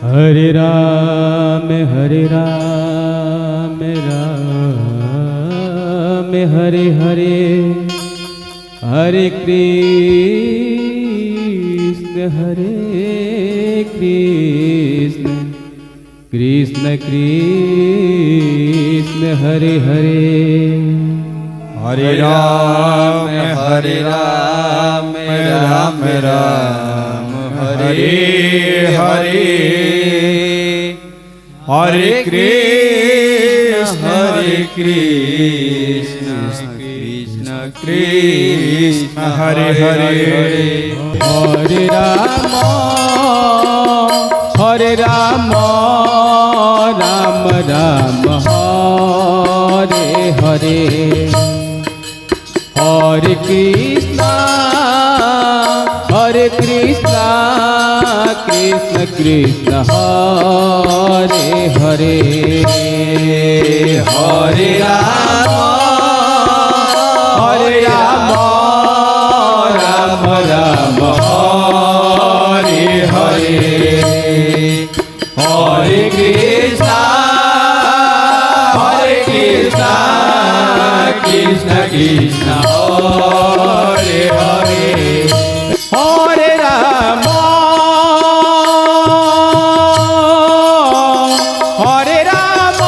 Hare Ram Ram Hare Hare, Hare Krishna Krishna Krishna Hare Hare. Hare Ram Ram Ram Hare Hare, Hare Krishna Krishna Krishna Hare Hare. Hare Ram Ram Ram Hare Hare, Hare Krishna Krishna Krishna Hare Hare. Hare Ram Ram Ram Hare Hare, Hare Krishna Krishna Krishna Hare Hare. Hare Ram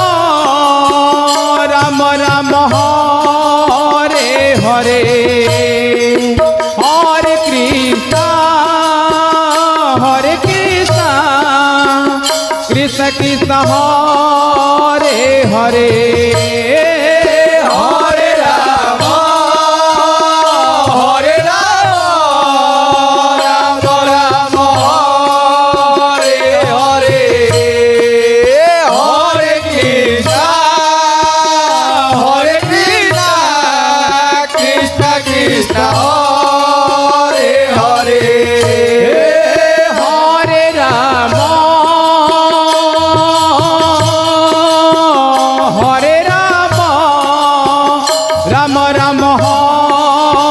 Ram Ram Hare Hare, Hare Krishna Krishna Krishna Hare Hare. Hare Ram Ram Ram Hare Hare, Hare Krishna Krishna Krishna Hare Hare. Hare Ram Ram Ram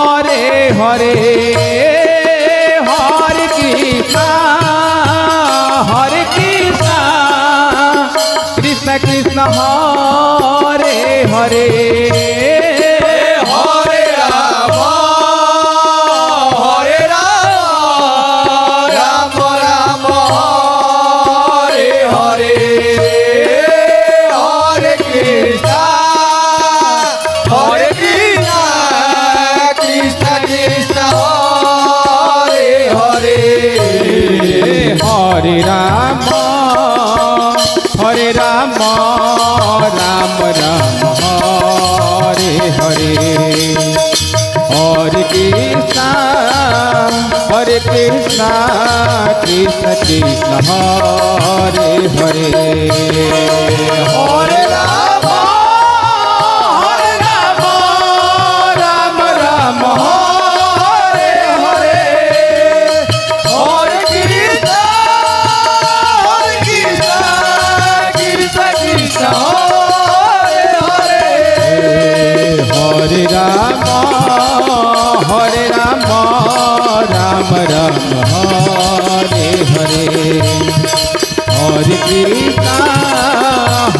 Hare Hare, Hare Krishna Krishna Krishna Hare Hare. Hare Ram Ram Ram Hare Hare, Hare Krishna Krishna Krishna Hare Hare. Hare Ram Ram Ram Hare Hare, Hare Krishna Krishna Krishna Hare Hare. Hare Ram Ram Ram Hare Hare,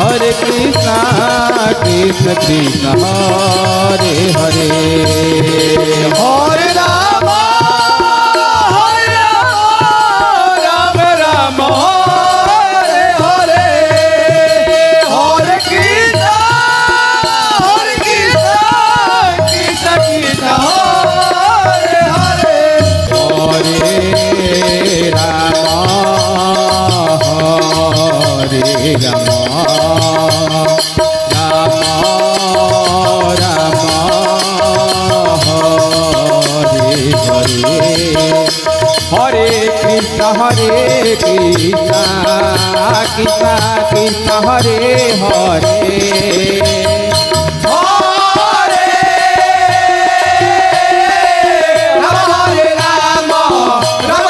Hare Krishna Krishna Krishna Hare Hare. Hare Ram Ram Hare Hare, Hare Krishna Krishna Krishna Hare Hare. Hare Ram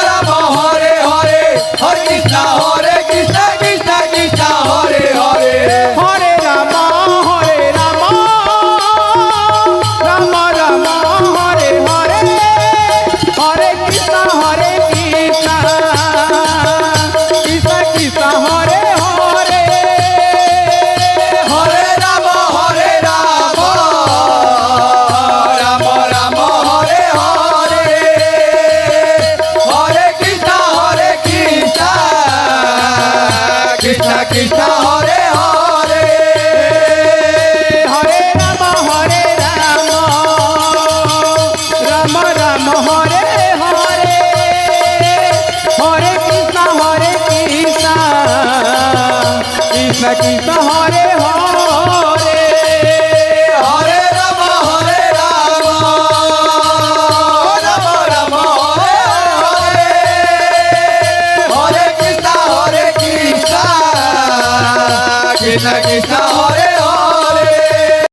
Ram Hare Hare, Hare Krishna Krishna Krishna Hare Hare. Hare Ram Ram Hare Krishna Krishna Krishna Hare Hare. Hare Krishna